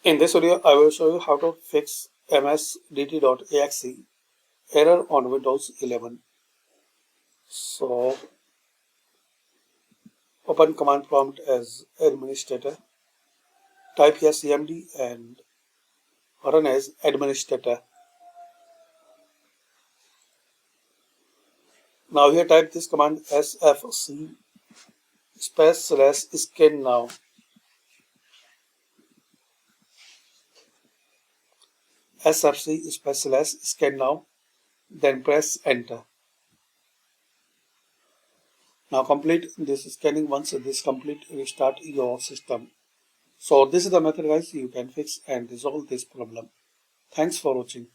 In this video, I will show you how to fix msdt.exe error on Windows 11. So, open command prompt as administrator, type here cmd and run as administrator. Now here type this command sfc /scan now. sfc /scan now, then press enter. Now complete this scanning. Once this complete, restart your system. So this is the method guys, you can fix and resolve this problem. Thanks for watching.